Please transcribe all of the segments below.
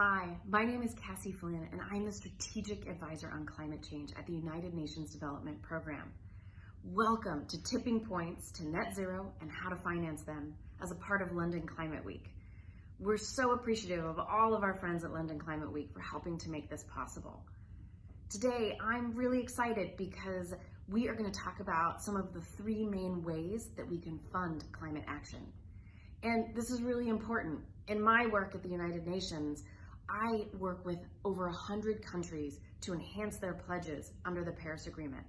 Hi, my name is Cassie Flynn, and I'm the Strategic Advisor on Climate Change at the United Nations Development Program. Welcome to Tipping Points to Net Zero and How to Finance Them as a part of London Climate Week. We're so appreciative of all of our friends at London Climate Week for helping to make this possible. Today, I'm really excited because we are going to talk about some of the three main ways that we can fund climate action. And this is really important. In my work at the United Nations, I work with over 100 countries to enhance their pledges under the Paris Agreement.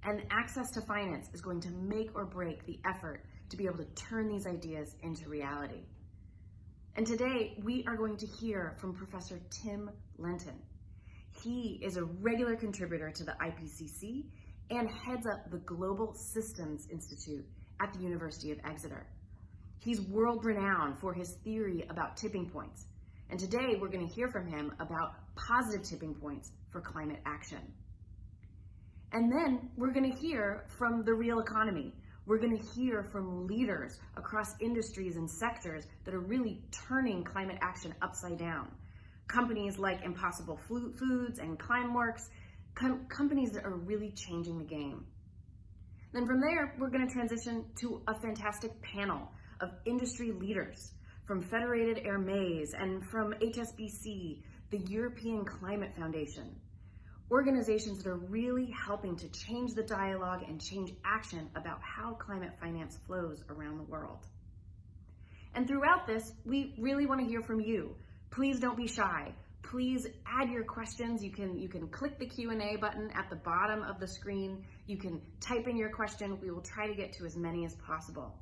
And access to finance is going to make or break the effort to be able to turn these ideas into reality. And today we are going to hear from Professor Tim Lenton. He is a regular contributor to the IPCC and heads up the Global Systems Institute at the University of Exeter. He's world-renowned for his theory about tipping points. And today we're going to hear from him about positive tipping points for climate action. And then we're going to hear from the real economy. We're going to hear from leaders across industries and sectors that are really turning climate action upside down. Companies like Impossible Foods and Climeworks, companies that are really changing the game. Then from there, we're going to transition to a fantastic panel of industry leaders from Federated Hermes and from HSBC, the European Climate Foundation, organizations that are really helping to change the dialogue and change action about how climate finance flows around the world. And throughout this, we really want to hear from you. Please don't be shy. Please add your questions. You can click the Q&A button at the bottom of the screen. You can type in your question. We will try to get to as many as possible.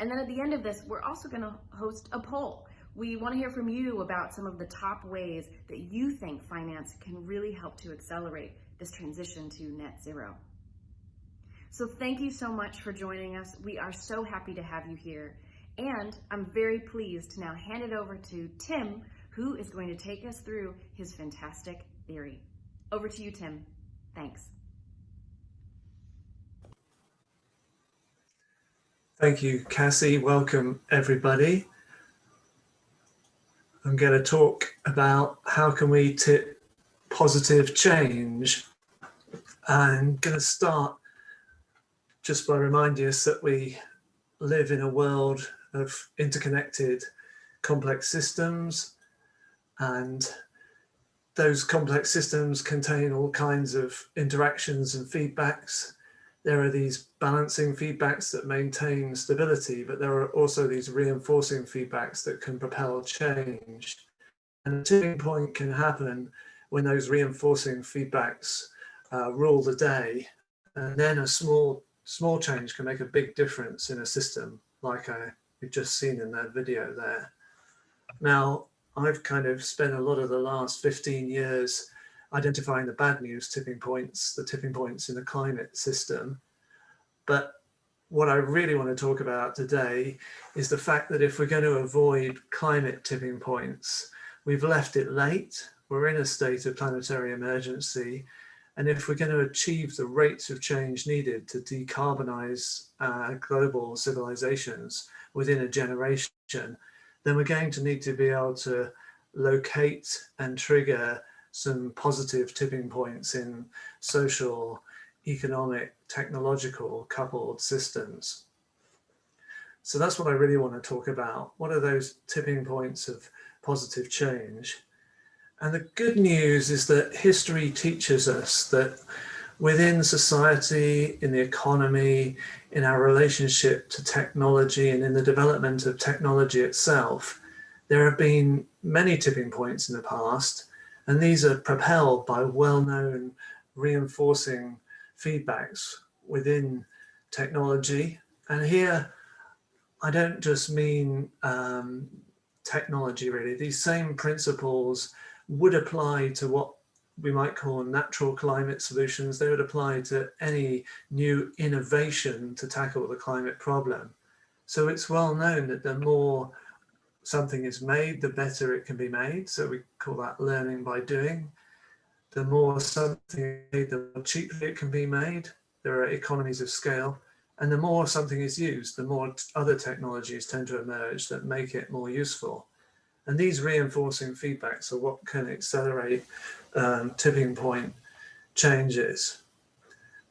And then at the end of this, we're also going to host a poll. We want to hear from you about some of the top ways that you think finance can really help to accelerate this transition to net zero. So thank you so much for joining us. We are so happy to have you here. And I'm very pleased to now hand it over to Tim, who is going to take us through his fantastic theory. Over to you, Tim. Thanks. Thank you, Cassie. Welcome, everybody. I'm going to talk about how can we tip positive change. I'm going to start just by reminding us that we live in a world of interconnected, complex systems, and those complex systems contain all kinds of interactions and feedbacks. There are these balancing feedbacks that maintain stability, but there are also these reinforcing feedbacks that can propel change. And a tipping point can happen when those reinforcing feedbacks rule the day, and then a small change can make a big difference in a system, like we've just seen in that video there. Now, I've kind of spent a lot of the last 15 years identifying the bad news tipping points, the tipping points in the climate system. But what I really want to talk about today is the fact that if we're going to avoid climate tipping points, we've left it late, we're in a state of planetary emergency, and if we're going to achieve the rates of change needed to decarbonize global civilizations within a generation, then we're going to need to be able to locate and trigger some positive tipping points in social, economic, technological coupled systems. So that's what I really want to talk about. What are those tipping points of positive change? And the good news is that history teaches us that within society, in the economy, in our relationship to technology, and in the development of technology itself, there have been many tipping points in the past. And these are propelled by well-known reinforcing feedbacks within technology. And here, I don't just mean technology, really. These same principles would apply to what we might call natural climate solutions. They would apply to any new innovation to tackle the climate problem. So it's well known that the more something is made, the better it can be made. So we call that learning by doing. The more something is made, the more cheaply it can be made. There are economies of scale. And the more something is used, the more other technologies tend to emerge that make it more useful. And these reinforcing feedbacks are what can accelerate tipping point changes.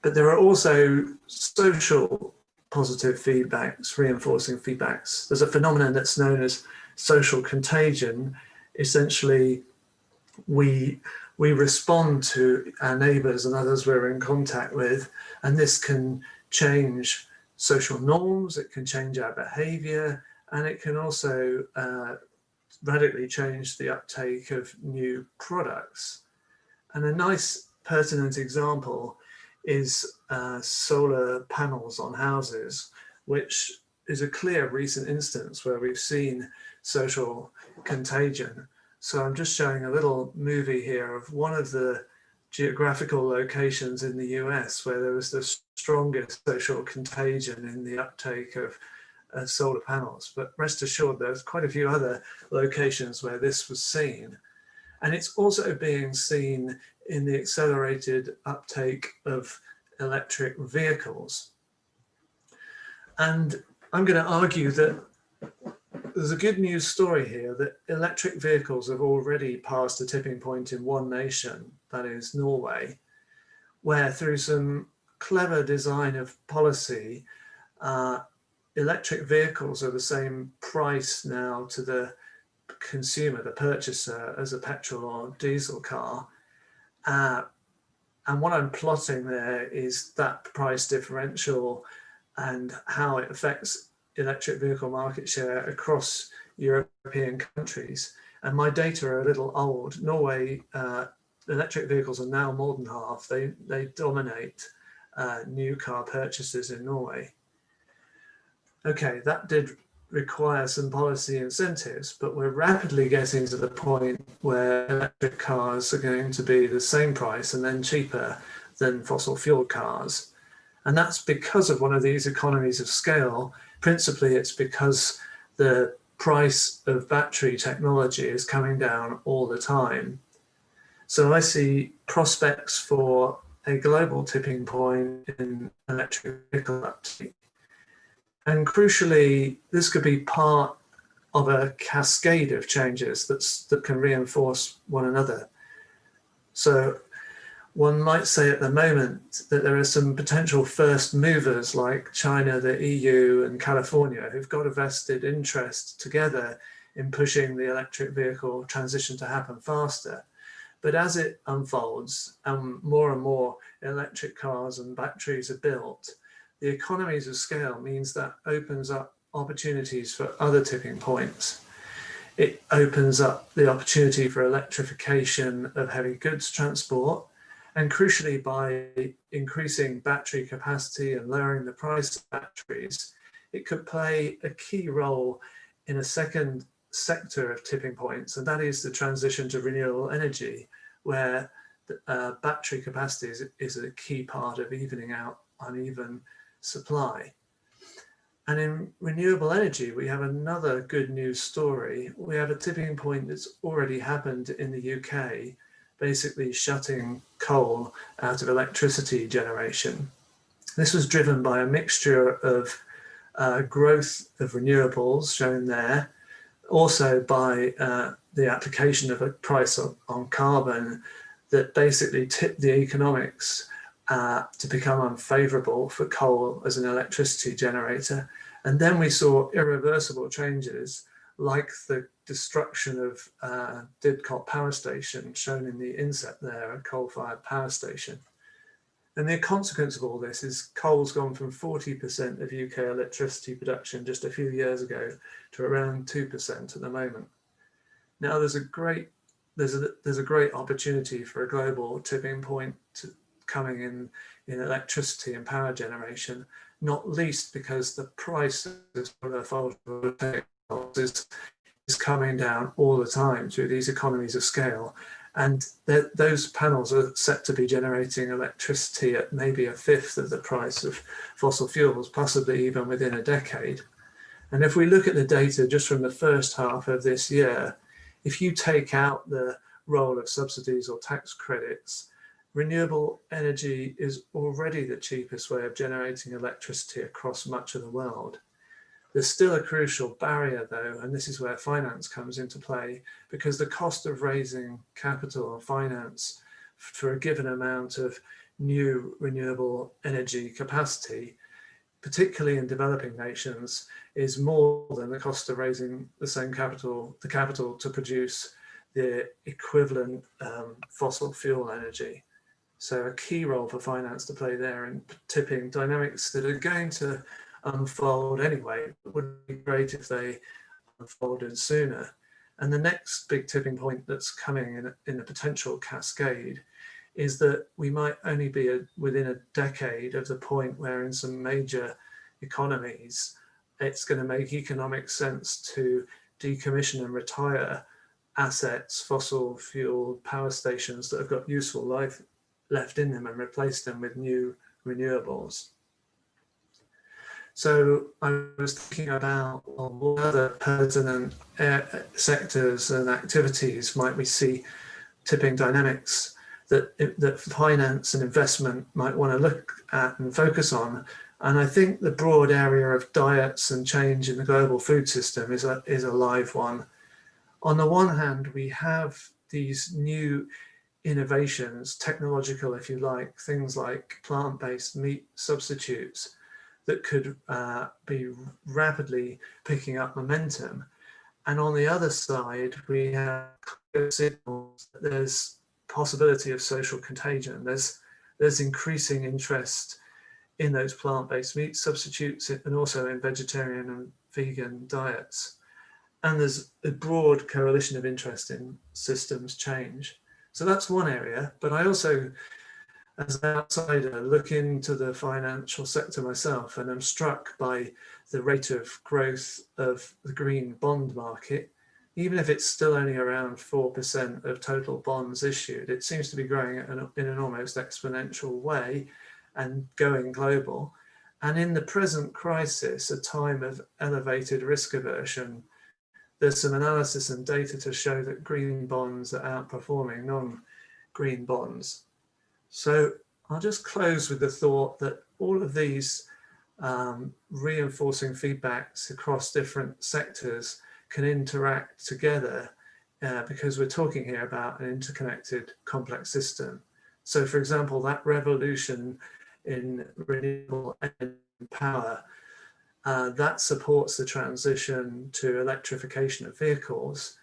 But there are also social positive feedbacks, reinforcing feedbacks. There's a phenomenon that's known as social contagion. Essentially, we respond to our neighbours and others we're in contact with, and this can change social norms, it can change our behaviour, and it can also radically change the uptake of new products. And a nice pertinent example is solar panels on houses, which is a clear recent instance where we've seen social contagion. So I'm just showing a little movie here of one of the geographical locations in the US where there was the strongest social contagion in the uptake of solar panels. But rest assured, there's quite a few other locations where this was seen. And it's also being seen in the accelerated uptake of electric vehicles. And I'm going to argue that there's a good news story here that electric vehicles have already passed a tipping point in one nation, that is Norway, where through some clever design of policy, electric vehicles are the same price now to the consumer, the purchaser, as a petrol or diesel car. And what I'm plotting there is that price differential and how it affects electric vehicle market share across European countries. And my data are a little old. Norway, electric vehicles are now more than half. They dominate new car purchases in Norway. Okay, that did require some policy incentives, but we're rapidly getting to the point where electric cars are going to be the same price and then cheaper than fossil fuel cars. And that's because of one of these economies of scale. Principally, it's because the price of battery technology is coming down all the time. So I see prospects for a global tipping point in electric vehicle uptake. And crucially, this could be part of a cascade of changes that can reinforce one another. So one might say at the moment that there are some potential first movers like China, the EU, and California who've got a vested interest together in pushing the electric vehicle transition to happen faster. But as it unfolds and more electric cars and batteries are built, the economies of scale means that opens up opportunities for other tipping points. It opens up the opportunity for electrification of heavy goods transport, and crucially, by increasing battery capacity and lowering the price of batteries, it could play a key role in a second sector of tipping points, and that is the transition to renewable energy, where battery capacity is a key part of evening out uneven supply. And in renewable energy, we have another good news story. We have a tipping point that's already happened in the UK, basically shutting coal out of electricity generation. This was driven by a mixture of growth of renewables shown there, also by the application of a price on carbon that basically tipped the economics to become unfavourable for coal as an electricity generator. And then we saw irreversible changes like the destruction of Didcot Power Station, shown in the inset there, a coal-fired power station. And the consequence of all this is coal's gone from 40% of UK electricity production just a few years ago to around 2% at the moment. Now there's a great opportunity for a global tipping point coming in electricity and power generation, not least because the price of solar photovoltaics is coming down all the time through these economies of scale. And those panels are set to be generating electricity at maybe a fifth of the price of fossil fuels, possibly even within a decade. And if we look at the data just from the first half of this year, if you take out the role of subsidies or tax credits, renewable energy is already the cheapest way of generating electricity across much of the world. There's still a crucial barrier though, and this is where finance comes into play, because the cost of raising capital or finance for a given amount of new renewable energy capacity, particularly in developing nations, is more than the cost of raising the same capital, the capital to produce the equivalent fossil fuel energy. So a key role for finance to play there in tipping dynamics that are going to unfold anyway. It would be great if they unfolded sooner. And the next big tipping point that's coming in a potential cascade is that we might only be within a decade of the point where in some major economies, it's going to make economic sense to decommission and retire assets, fossil fuel power stations that have got useful life left in them and replace them with new renewables. So I was thinking about what other pertinent sectors and activities might we see tipping dynamics that finance and investment might want to look at and focus on. And I think the broad area of diets and change in the global food system is a live one. On the one hand, we have these new innovations, technological, if you like, things like plant-based meat substitutes that could be rapidly picking up momentum. And on the other side, we have clear signals that there's possibility of social contagion. There's increasing interest in those plant-based meat substitutes and also in vegetarian and vegan diets. And there's a broad coalition of interest in systems change. So that's one area, but I also, as an outsider, look into the financial sector myself, and I'm struck by the rate of growth of the green bond market. Even if it's still only around 4% of total bonds issued, it seems to be growing in an almost exponential way and going global. And in the present crisis, a time of elevated risk aversion, there's some analysis and data to show that green bonds are outperforming non-green bonds. So I'll just close with the thought that all of these reinforcing feedbacks across different sectors can interact together because we're talking here about an interconnected complex system. So for example, that revolution in renewable energy power, that supports the transition to electrification of vehicles,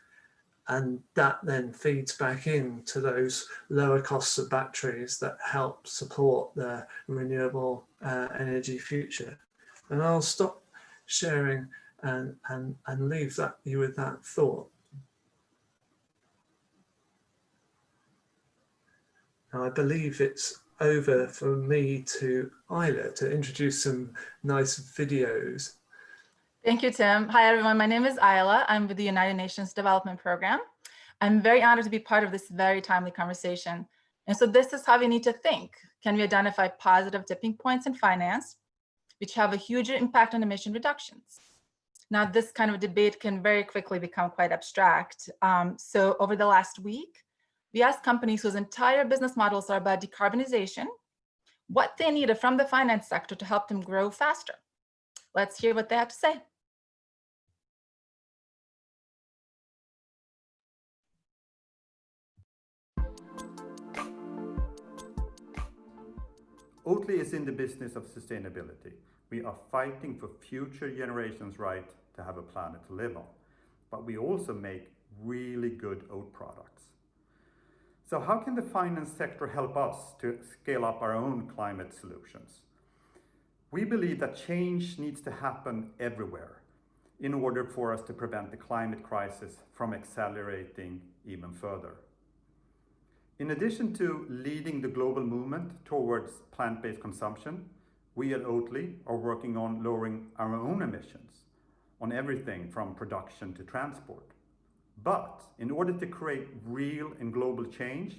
and that then feeds back into those lower costs of batteries that help support the renewable energy future. And I'll stop sharing and leave you with that thought. Now, I believe it's over for me to Isla to introduce some nice videos. Thank you, Tim. Hi, everyone. My name is Isla. I'm with the United Nations Development Program. I'm very honored to be part of this very timely conversation. And so this is how we need to think. Can we identify positive tipping points in finance, which have a huge impact on emission reductions? Now, this kind of debate can very quickly become quite abstract. So over the last week, we asked companies whose entire business models are about decarbonization, what they needed from the finance sector to help them grow faster. Let's hear what they have to say. Oatly is in the business of sustainability. We are fighting for future generations' right to have a planet to live on. But we also make really good oat products. So how can the finance sector help us to scale up our own climate solutions? We believe that change needs to happen everywhere in order for us to prevent the climate crisis from accelerating even further. In addition to leading the global movement towards plant-based consumption, we at Oatly are working on lowering our own emissions on everything from production to transport. But in order to create real and global change,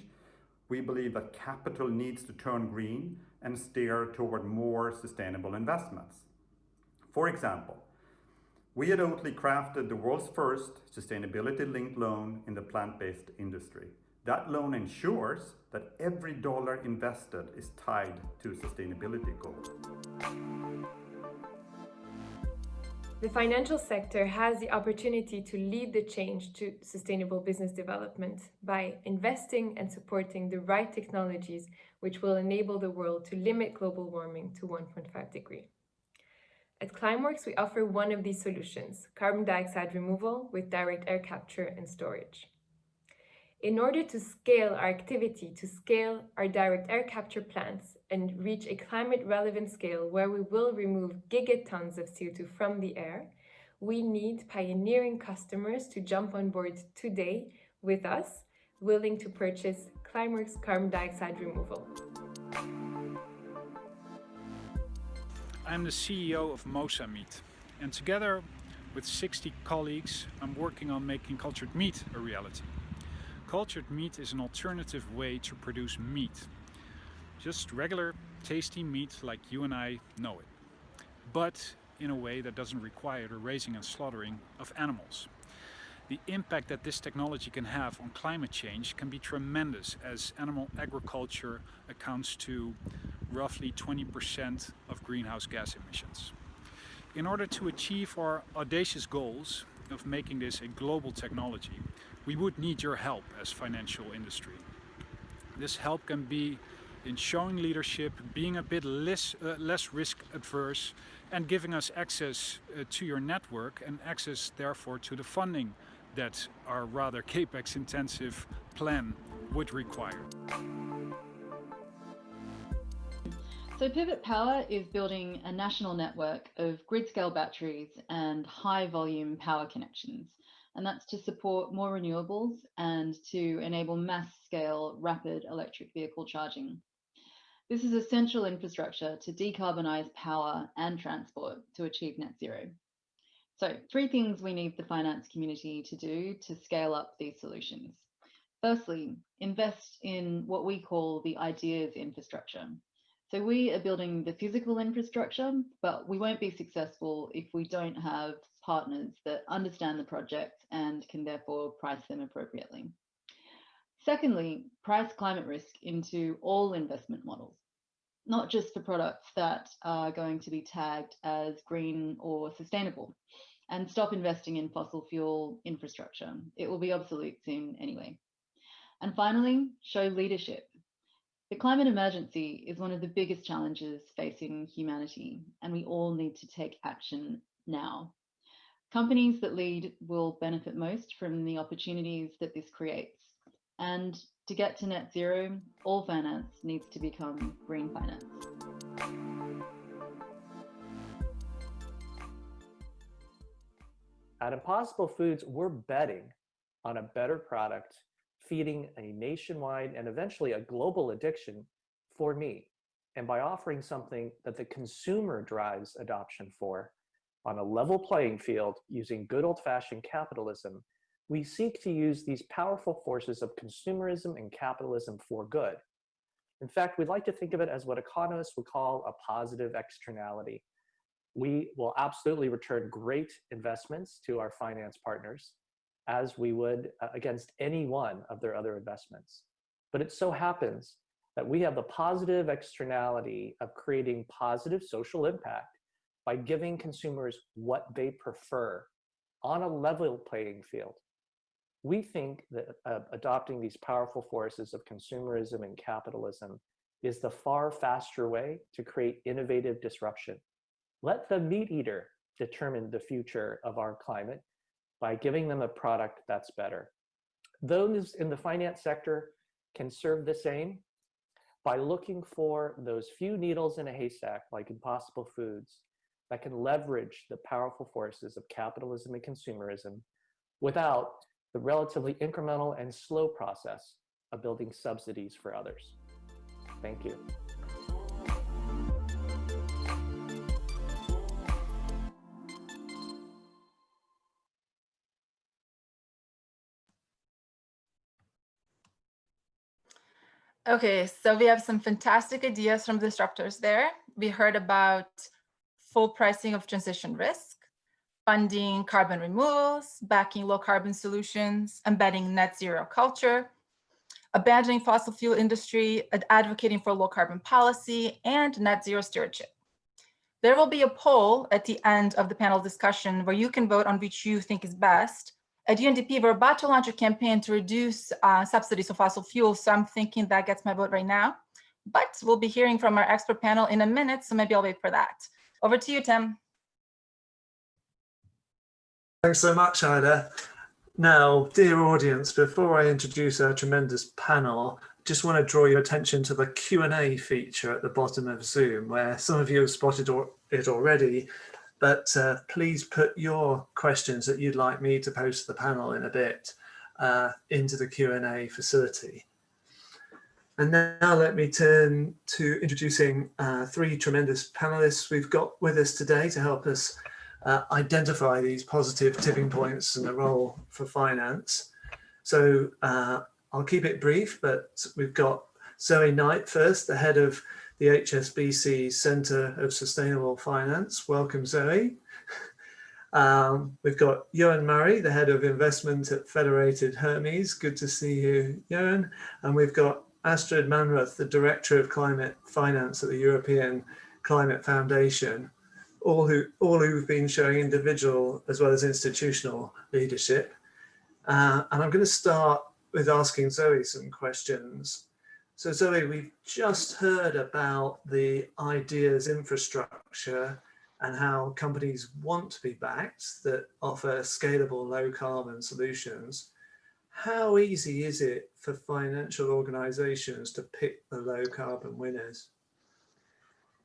we believe that capital needs to turn green and steer toward more sustainable investments. For example, we at Oatly crafted the world's first sustainability-linked loan in the plant-based industry. That loan ensures that every dollar invested is tied to a sustainability goal. The financial sector has the opportunity to lead the change to sustainable business development by investing and supporting the right technologies which will enable the world to limit global warming to 1.5 degrees. At Climeworks, we offer one of these solutions, carbon dioxide removal with direct air capture and storage. In order to scale our activity, to scale our direct air capture plants and reach a climate-relevant scale where we will remove gigatons of CO2 from the air, we need pioneering customers to jump on board today with us, willing to purchase Climeworks carbon dioxide removal. I'm the CEO of Mosa Meat, and together with 60 colleagues, I'm working on making cultured meat a reality. Cultured meat is an alternative way to produce meat. Just regular, tasty meat like you and I know it. But in a way that doesn't require the raising and slaughtering of animals. The impact that this technology can have on climate change can be tremendous, as animal agriculture accounts to roughly 20% of greenhouse gas emissions. In order to achieve our audacious goals of making this a global technology, we would need your help as financial industry. This help can be in showing leadership, being a bit less risk adverse, and giving us access to your network and access therefore to the funding that our rather capex intensive plan would require. So Pivot Power is building a national network of grid-scale batteries and high-volume power connections. And that's to support more renewables and to enable mass-scale rapid electric vehicle charging. This is essential infrastructure to decarbonize power and transport to achieve net zero. So 3 things we need the finance community to do to scale up these solutions. Firstly, invest in what we call the ideas infrastructure. So we are building the physical infrastructure, but we won't be successful if we don't have partners that understand the project and can therefore price them appropriately. Secondly, price climate risk into all investment models, not just for products that are going to be tagged as green or sustainable, and stop investing in fossil fuel infrastructure. It will be obsolete soon anyway. And finally, show leadership. The climate emergency is one of the biggest challenges facing humanity, and we all need to take action now. Companies that lead will benefit most from the opportunities that this creates. And to get to net zero, all finance needs to become green finance. At Impossible Foods, we're betting on a better product, feeding a nationwide and eventually a global addiction for meat. And by offering something that the consumer drives adoption for on a level playing field using good old-fashioned capitalism, we seek to use these powerful forces of consumerism and capitalism for good. In fact, we'd like to think of it as what economists would call a positive externality. We will absolutely return great investments to our finance partners, as we would against any one of their other investments. But it so happens that we have the positive externality of creating positive social impact by giving consumers what they prefer on a level playing field. We think that adopting these powerful forces of consumerism and capitalism is the far faster way to create innovative disruption. Let the meat eater determine the future of our climate by giving them a product that's better. Those in the finance sector can serve the same by looking for those few needles in a haystack, like Impossible Foods, that can leverage the powerful forces of capitalism and consumerism without the relatively incremental and slow process of building subsidies for others. Thank you. Okay, so we have some fantastic ideas from disruptors there. We heard about full pricing of transition risk, funding carbon removals, backing low carbon solutions, embedding net zero culture, abandoning fossil fuel industry, advocating for low carbon policy, and net zero stewardship. There will be a poll at the end of the panel discussion where you can vote on which you think is best. At UNDP, we're about to launch a campaign to reduce subsidies of fossil fuels, so I'm thinking that gets my vote right now. But we'll be hearing from our expert panel in a minute, so maybe I'll wait for that. Over to you, Tim. Thanks so much, Ida. Now, dear audience, before I introduce our tremendous panel, I just want to draw your attention to the Q&A feature at the bottom of Zoom, where some of you have spotted it already, but please put your questions that you'd like me to pose to the panel in a bit into the Q&A facility. And now let me turn to introducing three tremendous panelists we've got with us today to help us identify these positive tipping points and the role for finance. So I'll keep it brief, but we've got Zoe Knight first, the head of the HSBC Centre of Sustainable Finance. Welcome, Zoe. We've got Eoin Murray, the head of investment at Federated Hermes. Good to see you, Eoin. And we've got Astrid Manroth, the director of climate finance at the European Climate Foundation. All who've been showing individual as well as institutional leadership. And I'm going to start with asking Zoe some questions. So Zoe, we've just heard about the ideas infrastructure and how companies want to be backed that offer scalable low carbon solutions. How easy is it for financial organizations to pick the low carbon winners?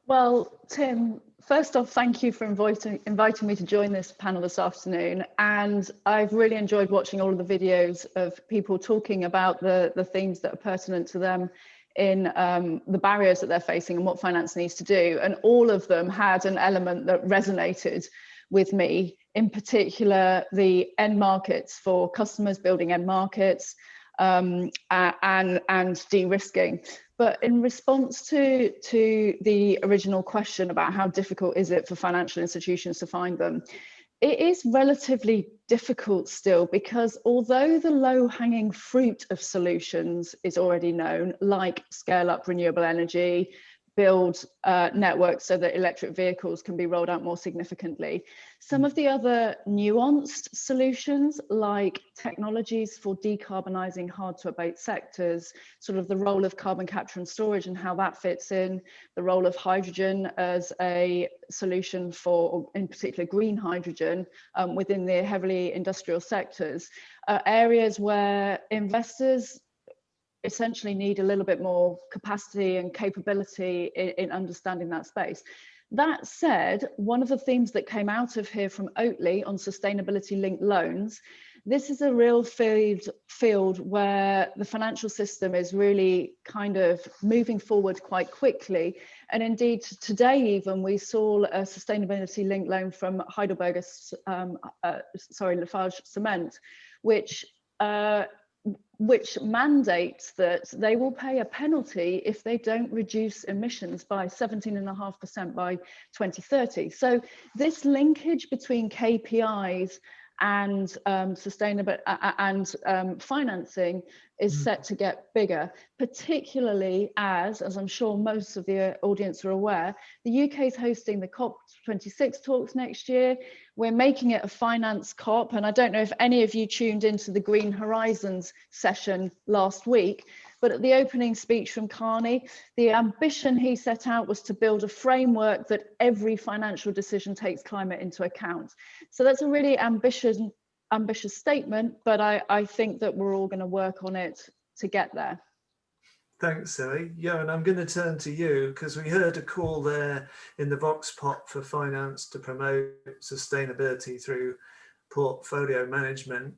Well, Tim, first off, thank you for inviting me to join this panel this afternoon. And I've really enjoyed watching all of the videos of people talking about the themes that are pertinent to them in the barriers that they're facing and what finance needs to do. And all of them had an element that resonated with me, in particular, the end markets for customers, building end markets, and de-risking. But in response to the original question about how difficult is it for financial institutions to find them, it is relatively difficult still, because although the low-hanging fruit of solutions is already known, like scale up renewable energy, build networks so that electric vehicles can be rolled out more significantly. Some of the other nuanced solutions, like technologies for decarbonising hard to abate sectors, sort of the role of carbon capture and storage and how that fits in, the role of hydrogen as a solution for, in particular, green hydrogen within the heavily industrial sectors, are areas where investors essentially need a little bit more capacity and capability in understanding that space. That said, one of the themes that came out of here from Oatly on sustainability linked loans, this is a real field where the financial system is really kind of moving forward quite quickly. And indeed, today even we saw a sustainability linked loan from Heidelberg, Lafarge Cement, which mandates that they will pay a penalty if they don't reduce emissions by 17.5% by 2030. So this linkage between KPIs and sustainable and financing is set to get bigger, particularly as I'm sure most of the audience are aware, the UK is hosting the COP26 talks next year. We're making it a finance COP, and I don't know if any of you tuned into the Green Horizons session last week, but at the opening speech from Carney, the ambition he set out was to build a framework that every financial decision takes climate into account. So that's a really ambitious statement, but I think that we're all going to work on it to get there. Thanks, Zoe. Yeah, and I'm going to turn to you because we heard a call there in the Vox Pop for finance to promote sustainability through portfolio management.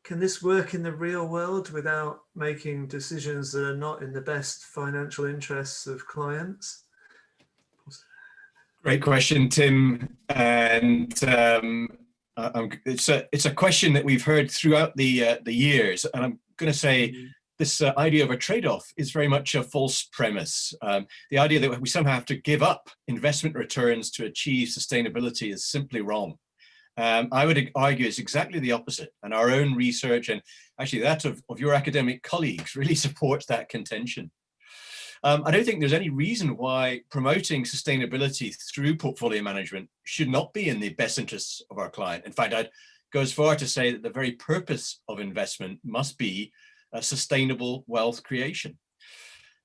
Can this work in the real world without making decisions that are not in the best financial interests of clients? Great question, Tim. And it's a question that we've heard throughout the years. And I'm going to say this idea of a trade-off is very much a false premise. The idea that we somehow have to give up investment returns to achieve sustainability is simply wrong. I would argue it's exactly the opposite, and our own research and actually that of your academic colleagues really supports that contention. I don't think there's any reason why promoting sustainability through portfolio management should not be in the best interests of our client. In fact, I'd go as far to say that the very purpose of investment must be a sustainable wealth creation.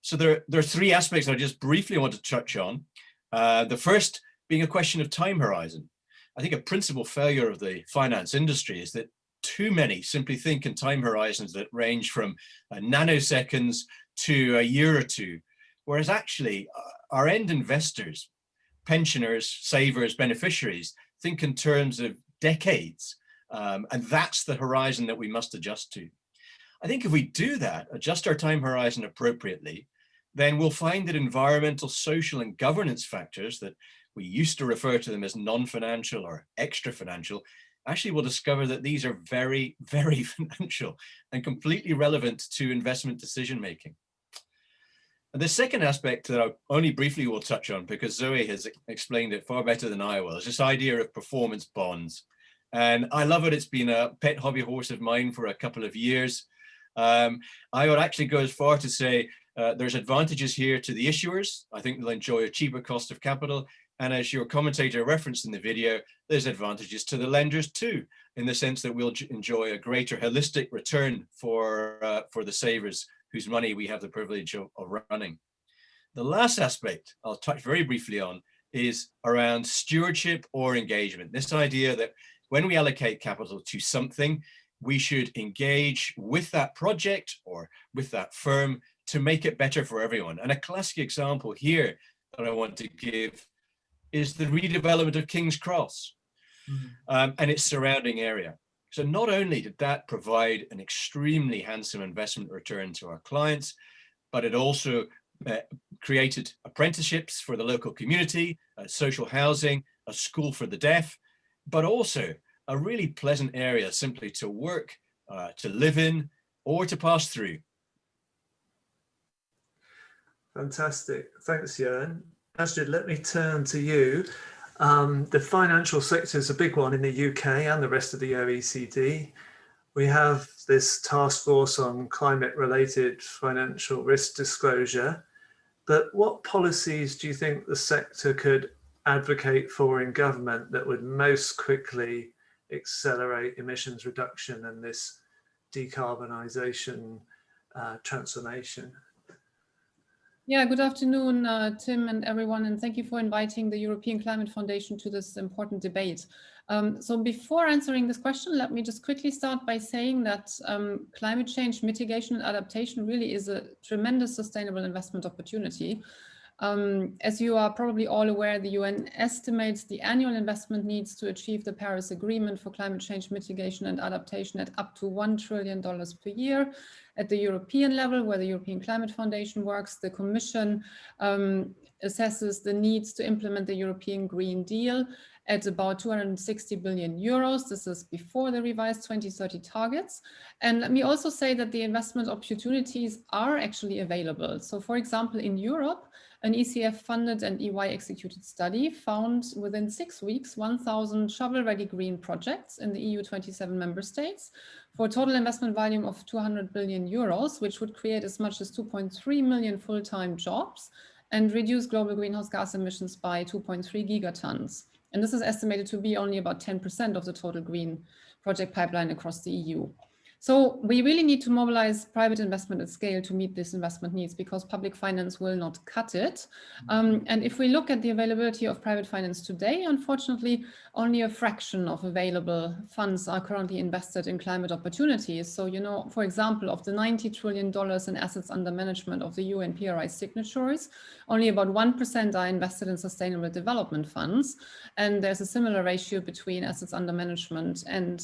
So there are three aspects I just briefly want to touch on. The first being a question of time horizon. I think a principal failure of the finance industry is that too many simply think in time horizons that range from nanoseconds to a year or two, whereas actually our end investors, pensioners, savers, beneficiaries, think in terms of decades. And that's the horizon that we must adjust to. I think if we do that, adjust our time horizon appropriately, then we'll find that environmental, social, and governance factors that we used to refer to them as non-financial or extra-financial, actually we'll discover that these are very, very financial and completely relevant to investment decision-making. And the second aspect that I only briefly will touch on, because Zoe has explained it far better than I will, is this idea of performance bonds. And I love it. It's been a pet hobby horse of mine for a couple of years. I would actually go as far to say there's advantages here to the issuers. I think they'll enjoy a cheaper cost of capital. And as your commentator referenced in the video, there's advantages to the lenders too, in the sense that we'll enjoy a greater holistic return for the savers whose money we have the privilege of running. The last aspect I'll touch very briefly on is around stewardship or engagement. This idea that when we allocate capital to something, we should engage with that project or with that firm to make it better for everyone. And a classic example here that I want to give is the redevelopment of King's Cross and its surrounding area. So not only did that provide an extremely handsome investment return to our clients, but it also created apprenticeships for the local community, social housing, a school for the deaf, but also a really pleasant area simply to work, to live in, or to pass through. Fantastic. Thanks, Eoin. Astrid, let me turn to you. The financial sector is a big one in the UK and the rest of the OECD. We have this task force on climate-related financial risk disclosure, but what policies do you think the sector could advocate for in government that would most quickly accelerate emissions reduction and this decarbonisation transformation? Yeah, good afternoon, Tim and everyone, and thank you for inviting the European Climate Foundation to this important debate. So before answering this question, let me just quickly start by saying that climate change mitigation and adaptation really is a tremendous sustainable investment opportunity. As you are probably all aware, the UN estimates the annual investment needs to achieve the Paris Agreement for climate change mitigation and adaptation at up to $1 trillion per year. At the European level, where the European Climate Foundation works, the Commission assesses the needs to implement the European Green Deal at about 260 billion euros. This is before the revised 2030 targets. And let me also say that the investment opportunities are actually available. So for example, in Europe, an ECF-funded and EY-executed study found within 6 weeks 1,000 shovel-ready green projects in the EU 27 member states for a total investment volume of 200 billion euros, which would create as much as 2.3 million full-time jobs and reduce global greenhouse gas emissions by 2.3 gigatons. And this is estimated to be only about 10% of the total green project pipeline across the EU. So we really need to mobilize private investment at scale to meet these investment needs, because public finance will not cut it. And if we look at the availability of private finance today, unfortunately, only a fraction of available funds are currently invested in climate opportunities. So, you know, for example, of the $90 trillion in assets under management of the UN PRI signatories, only about 1% are invested in sustainable development funds. And there's a similar ratio between assets under management and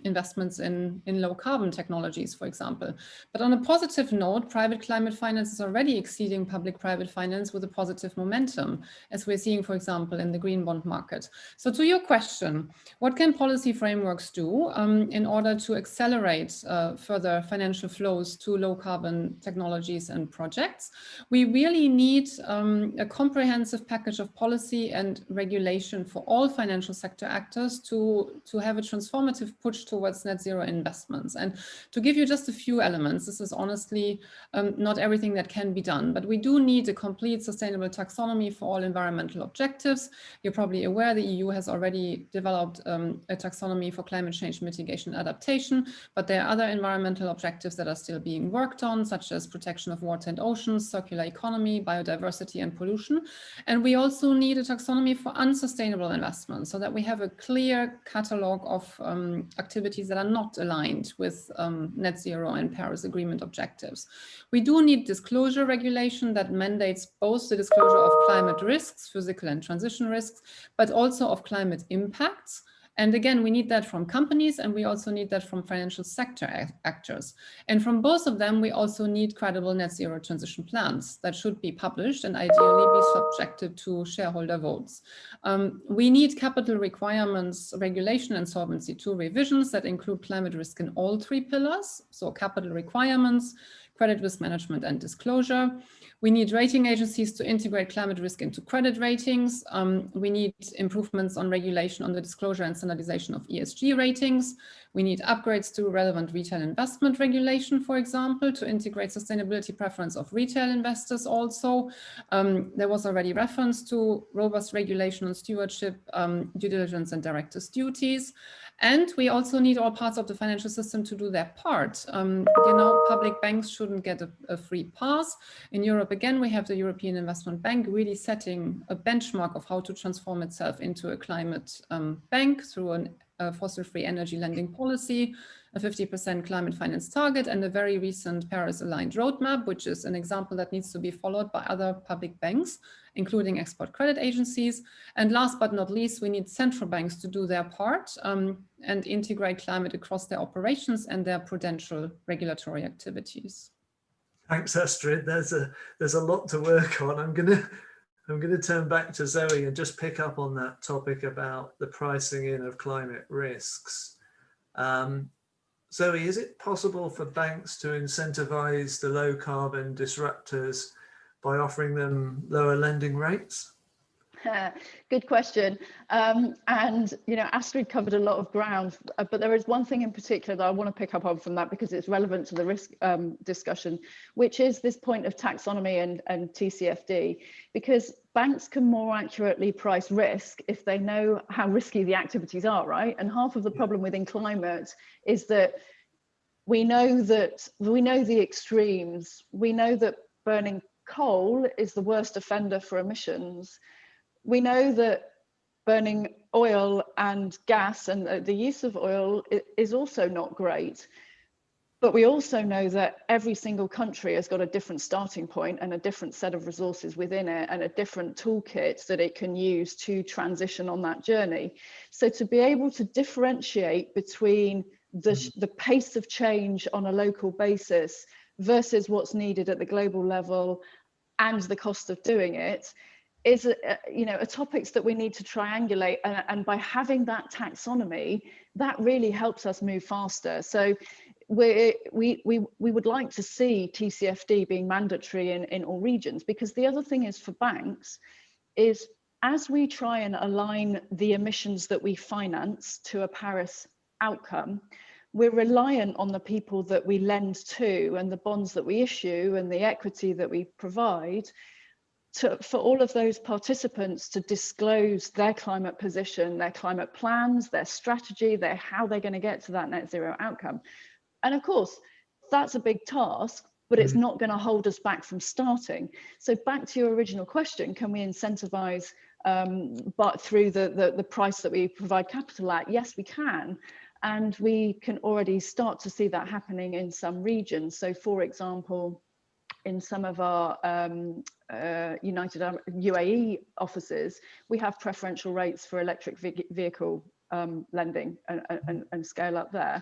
investments in low carbon technologies, for example. But on a positive note, private climate finance is already exceeding public-private finance with a positive momentum, as we're seeing, for example, in the green bond market. So to your question, what can policy frameworks do in order to accelerate further financial flows to low carbon technologies and projects? We really need a comprehensive package of policy and regulation for all financial sector actors to have a transformative push towards net zero investments. investments. And to give you just a few elements, this is honestly not everything that can be done, but we do need a complete sustainable taxonomy for all environmental objectives. You're probably aware the EU has already developed a taxonomy for climate change mitigation and adaptation, but there are other environmental objectives that are still being worked on, such as protection of water and oceans, circular economy, biodiversity and pollution. And we also need a taxonomy for unsustainable investments so that we have a clear catalog of activities that are not aligned with net zero and Paris Agreement objectives. We do need disclosure regulation that mandates both the disclosure of climate risks, physical and transition risks, but also of climate impacts. And again, we need that from companies, and we also need that from financial sector actors. And from both of them, we also need credible net zero transition plans that should be published and ideally be subjected to shareholder votes. We need capital requirements, regulation and Solvency II revisions that include climate risk in all three pillars. So capital requirements, credit risk management and disclosure. We need rating agencies to integrate climate risk into credit ratings. We need improvements on regulation on the disclosure and standardization of ESG ratings. We need upgrades to relevant retail investment regulation, for example, to integrate sustainability preference of retail investors also. There was already reference to robust regulation on stewardship, due diligence and directors' duties. And we also need all parts of the financial system to do their part. Public banks shouldn't get a free pass. In Europe, again, we have the European Investment Bank really setting a benchmark of how to transform itself into a climate bank through a fossil-free energy lending policy, a 50% climate finance target, and a very recent Paris-aligned roadmap, which is an example that needs to be followed by other public banks, including export credit agencies. And last but not least, we need central banks to do their part and integrate climate across their operations and their prudential regulatory activities. Thanks, Astrid. There's a lot to work on. I'm gonna turn back to Zoe and just pick up on that topic about the pricing in of climate risks. Zoe, is it possible for banks to incentivize the low carbon disruptors by offering them lower lending rates? Good question. And, Astrid covered a lot of ground, but there is one thing in particular that I want to pick up on from that because it's relevant to the risk discussion, which is this point of taxonomy and TCFD, because banks can more accurately price risk if they know how risky the activities are, right? And half of the problem within climate is that we know the extremes. We know that burning coal is the worst offender for emissions. We know that burning oil and gas and the use of oil is also not great. But we also know that every single country has got a different starting point and a different set of resources within it and a different toolkit that it can use to transition on that journey. So to be able to differentiate between the pace of change on a local basis versus what's needed at the global level and the cost of doing it is a topics that we need to triangulate, and by having that taxonomy, that really helps us move faster. So we would like to see TCFD being mandatory in all regions, because the other thing is for banks is as we try and align the emissions that we finance to a Paris outcome, we're reliant on the people that we lend to and the bonds that we issue and the equity that we provide for all of those participants to disclose their climate position, their climate plans, their strategy, how they're going to get to that net zero outcome. And of course, that's a big task, but it's not going to hold us back from starting. So back to your original question, can we incentivize but through the price that we provide capital at? Yes, we can. And we can already start to see that happening in some regions. So for example, in some of our United UAE offices, we have preferential rates for electric vehicle lending and scale up there.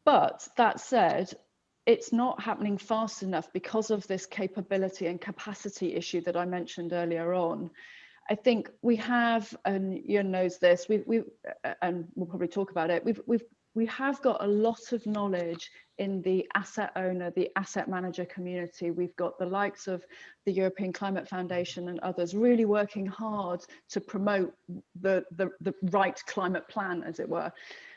But that said, it's not happening fast enough because of this capability and capacity issue that I mentioned earlier on. I think we have, and Eoin knows this, and we'll probably talk about it, we have got a lot of knowledge in the asset owner, the asset manager community. We've got the likes of the European Climate Foundation and others really working hard to promote the right climate plan, as it were.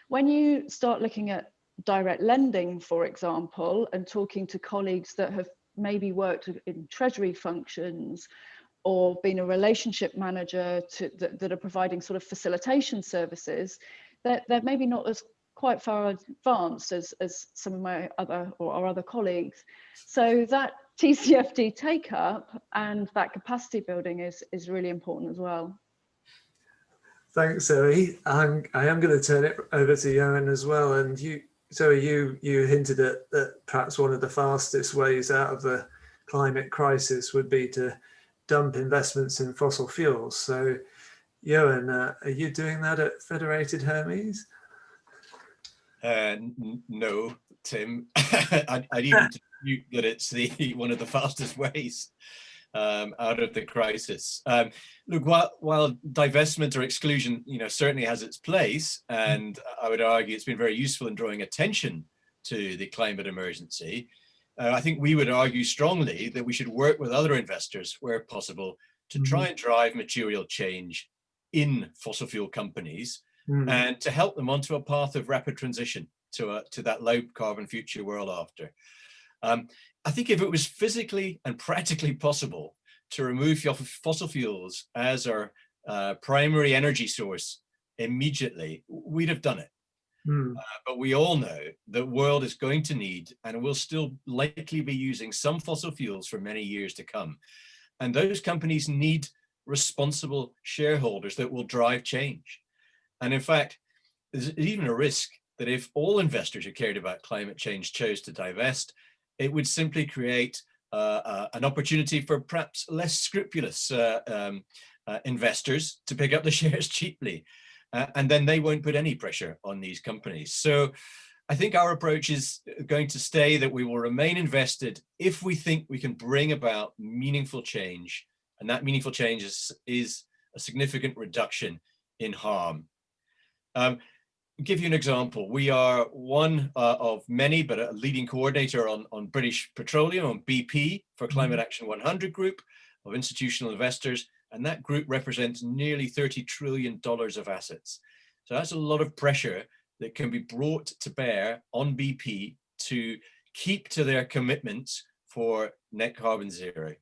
When you start looking at direct lending, for example, and talking to colleagues that have maybe worked in treasury functions or been a relationship manager that are providing sort of facilitation services, they're maybe not as quite far advanced as some of my other colleagues. So that TCFD take up and that capacity building is really important as well. Thanks, Zoe. I am going to turn it over to Eoin as well. And Zoe, you hinted at that perhaps one of the fastest ways out of the climate crisis would be to dump investments in fossil fuels. So, Eoin, are you doing that at Federated Hermes? No, Tim. I'd even dispute that it's one of the fastest ways out of the crisis. Look, while divestment or exclusion, certainly has its place, and I would argue it's been very useful in drawing attention to the climate emergency, I think we would argue strongly that we should work with other investors where possible to try and drive material change in fossil fuel companies and to help them onto a path of rapid transition to that low carbon future world after. I think if it was physically and practically possible to remove fossil fuels as our primary energy source immediately, we'd have done it. But we all know the world is going to need and will still likely be using some fossil fuels for many years to come. And those companies need responsible shareholders that will drive change. And in fact, there's even a risk that if all investors who cared about climate change chose to divest, it would simply create an opportunity for perhaps less scrupulous investors to pick up the shares cheaply. And then they won't put any pressure on these companies. So I think our approach is going to stay that we will remain invested if we think we can bring about meaningful change. And that meaningful change is a significant reduction in harm. Give you an example. We are one of many, but a leading coordinator on British Petroleum, on BP, for Climate Action 100 group of institutional investors. And that group represents nearly $30 trillion of assets. So that's a lot of pressure that can be brought to bear on BP to keep to their commitments for net carbon zero.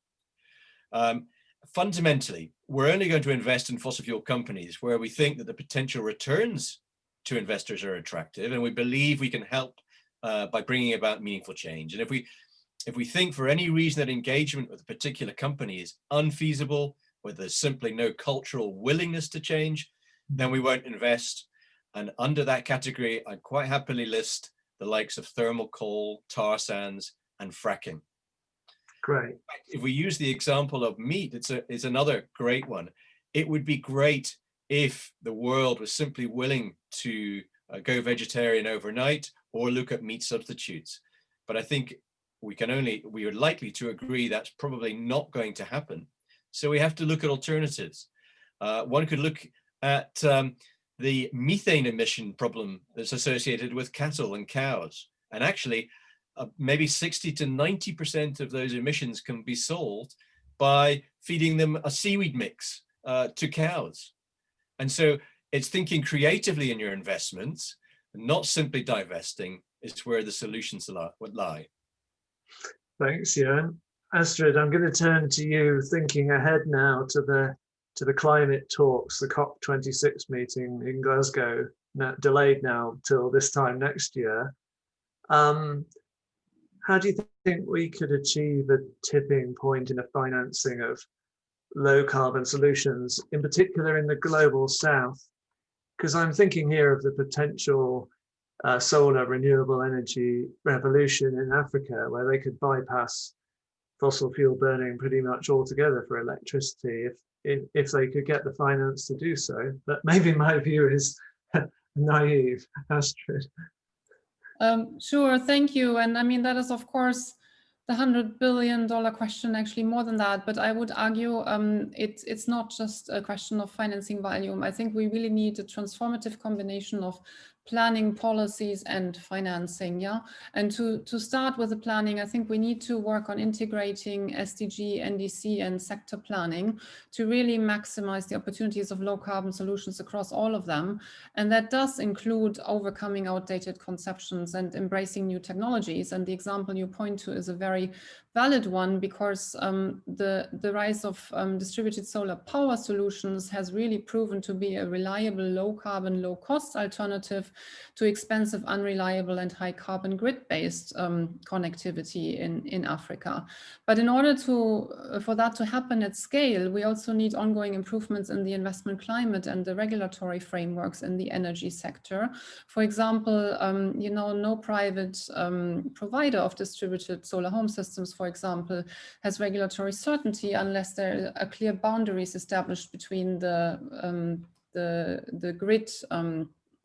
Fundamentally, we're only going to invest in fossil fuel companies where we think that the potential returns to investors are attractive, and we believe we can help by bringing about meaningful change. And if we think for any reason that engagement with a particular company is unfeasible, where there's simply no cultural willingness to change, then we won't invest. And under that category, I'd quite happily list the likes of thermal coal, tar sands, and fracking. Great. If we use the example of meat, it's another great one. It would be great if the world was simply willing to go vegetarian overnight or look at meat substitutes. But I think we are likely to agree that's probably not going to happen. So we have to look at alternatives. One could look at the methane emission problem that's associated with cattle and cows. And actually, maybe 60 to 90% of those emissions can be solved by feeding them a seaweed mix to cows. And so it's thinking creatively in your investments, not simply divesting, is where the solutions would lie. Thanks, Eoin. Astrid, I'm going to turn to you, thinking ahead now to the climate talks, the COP26 meeting in Glasgow, delayed now till this time next year. How do you think we could achieve a tipping point in the financing of low carbon solutions, in particular in the global south? Because I'm thinking here of the potential solar renewable energy revolution in Africa, where they could bypass fossil fuel burning pretty much altogether for electricity if they could get the finance to do so. But maybe my view is naive. Astrid. Sure, thank you. And I mean, that is, of course, the $100 billion question, actually more than that. But I would argue it's not just a question of financing volume. I think we really need a transformative combination of planning, policies, and financing. Yeah, and to start with the planning, I think we need to work on integrating SDG, NDC, and sector planning to really maximize the opportunities of low carbon solutions across all of them. And that does include overcoming outdated conceptions and embracing new technologies. And the example you point to is a very valid one, because the rise of distributed solar power solutions has really proven to be a reliable, low carbon, low cost alternative to expensive, unreliable, and high carbon grid-based connectivity in Africa. But in order for that to happen at scale, we also need ongoing improvements in the investment climate and the regulatory frameworks in the energy sector. For example, no private provider of distributed solar home systems, for example, has regulatory certainty unless there are clear boundaries established between the grid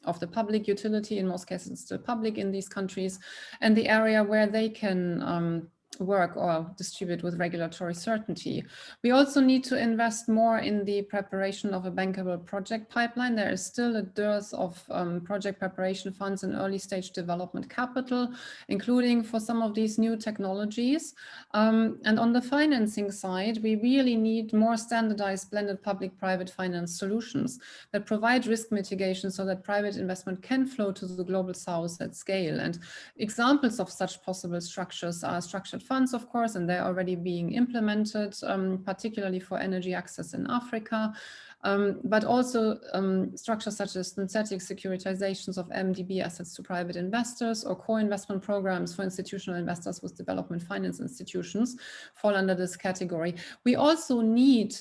of the public utility, in most cases it's still public in these countries, and the area where they can work or distribute with regulatory certainty. We also need to invest more in the preparation of a bankable project pipeline. There is still a dearth of project preparation funds and early stage development capital, including for some of these new technologies. And on the financing side, we really need more standardized blended public-private finance solutions that provide risk mitigation so that private investment can flow to the global south at scale. And examples of such possible structures are structured funds, of course, and they're already being implemented, particularly for energy access in Africa, but also structures such as synthetic securitizations of MDB assets to private investors or co-investment programs for institutional investors with development finance institutions fall under this category. We also need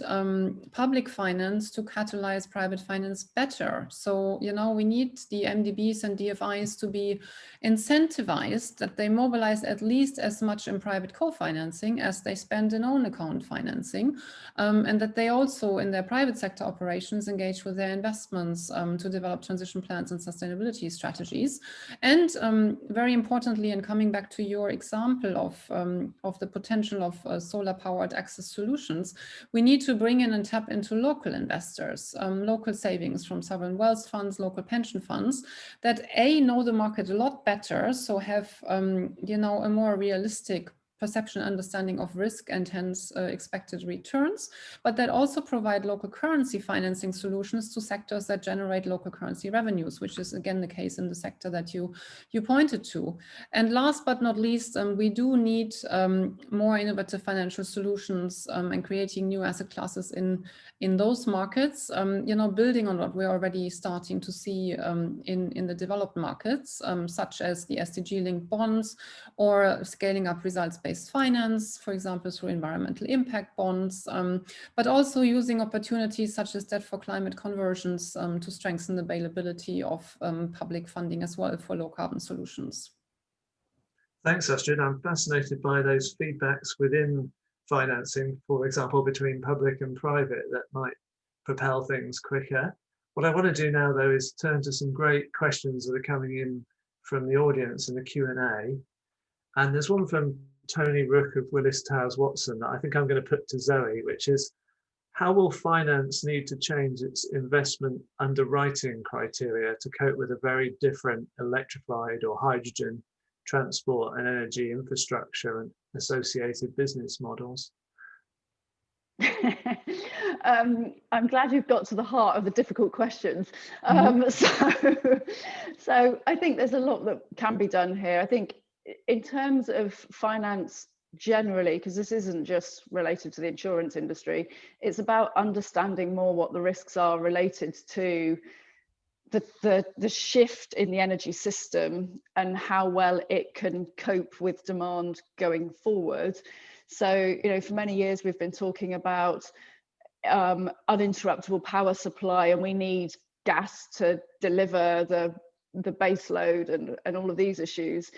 public finance to catalyze private finance better. So, we need the MDBs and DFIs to be incentivized that they mobilize at least as much in private co-financing as they spend in own account financing, and that they also in their private sector operations engage with their investments to develop transition plans and sustainability strategies. And very importantly, and coming back to your example of the potential of solar powered access solutions, we need to bring in and tap into local investors, local savings from sovereign wealth funds, local pension funds that know the market a lot better, so have a more realistic perception, understanding of risk, and hence expected returns, but that also provide local currency financing solutions to sectors that generate local currency revenues, which is again the case in the sector that you pointed to. And last but not least, we do need more innovative financial solutions and creating new asset classes in those markets, building on what we're already starting to see in the developed markets, such as the SDG-linked bonds or scaling up results-based finance, for example, through environmental impact bonds, but also using opportunities such as debt for climate conversions to strengthen the availability of public funding as well for low carbon solutions. Thanks, Astrid. I'm fascinated by those feedbacks within financing, for example, between public and private, that might propel things quicker. What I want to do now, though, is turn to some great questions that are coming in from the audience in the Q&A. And there's one from Tony Rook of Willis Towers Watson that I think I'm going to put to Zoe, which is, how will finance need to change its investment underwriting criteria to cope with a very different electrified or hydrogen transport and energy infrastructure and associated business models? I'm glad you've got to the heart of the difficult questions. So I think there's a lot that can be done here. I think in terms of finance generally, because this isn't just related to the insurance industry, it's about understanding more what the risks are related to the shift in the energy system and how well it can cope with demand going forward. So, for many years we've been talking about uninterruptible power supply, and we need gas to deliver the base load and all of these issues.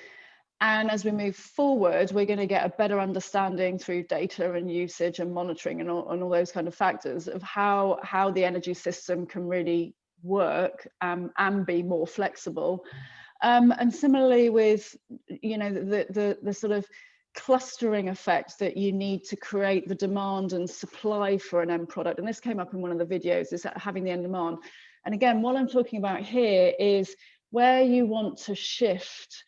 And as we move forward, we're going to get a better understanding through data and usage and monitoring and all those kind of factors of how the energy system can really work and be more flexible. And similarly with, the sort of clustering effect that you need to create the demand and supply for an end product. And this came up in one of the videos, is having the end demand. And again, what I'm talking about here is where you want to shift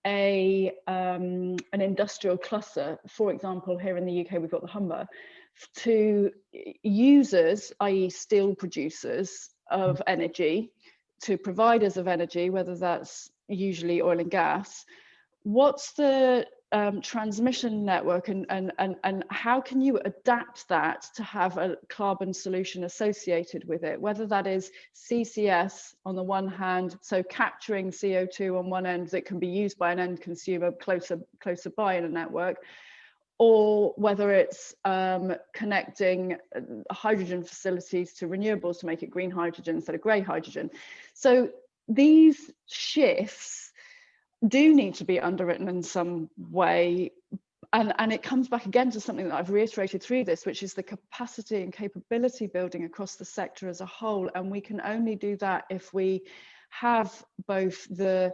an industrial cluster, for example, here in the UK, we've got the Humber, to users, i.e. steel producers of energy, to providers of energy, whether that's usually oil and gas, what's the transmission network and how can you adapt that to have a carbon solution associated with it, whether that is CCS on the one hand, so capturing CO2 on one end that can be used by an end consumer closer by in a network, or whether it's connecting hydrogen facilities to renewables to make it green hydrogen instead of grey hydrogen. So these shifts do need to be underwritten in some way. And it comes back again to something that I've reiterated through this, which is the capacity and capability building across the sector as a whole. And we can only do that if we have both the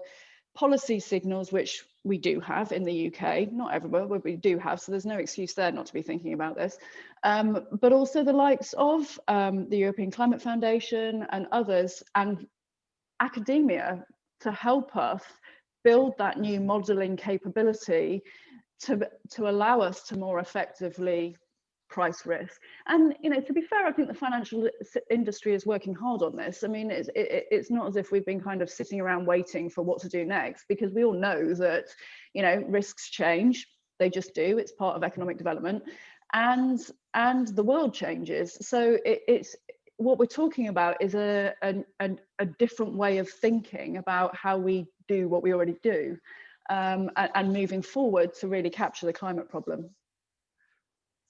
policy signals, which we do have in the UK, not everywhere, but we do have, so there's no excuse there not to be thinking about this, but also the likes of the European Climate Foundation and others, and academia to help us build that new modelling capability to allow us to more effectively price risk. And to be fair, I think the financial industry is working hard on this. I mean, it's not as if we've been kind of sitting around waiting for what to do next, because we all know that risks change. They just do. It's part of economic development, and the world changes. So it's what we're talking about is a different way of thinking about how we do what we already do, and moving forward to really capture the climate problem.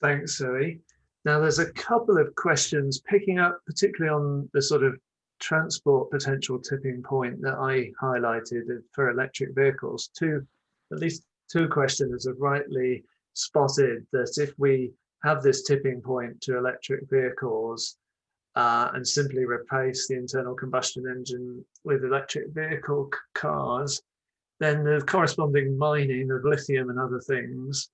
Thanks, Zoe. Now, there's a couple of questions picking up particularly on the sort of transport potential tipping point that I highlighted for electric vehicles. At least two questioners have rightly spotted that if we have this tipping point to electric vehicles and simply replace the internal combustion engine with electric vehicle cars, then the corresponding mining of lithium and other things,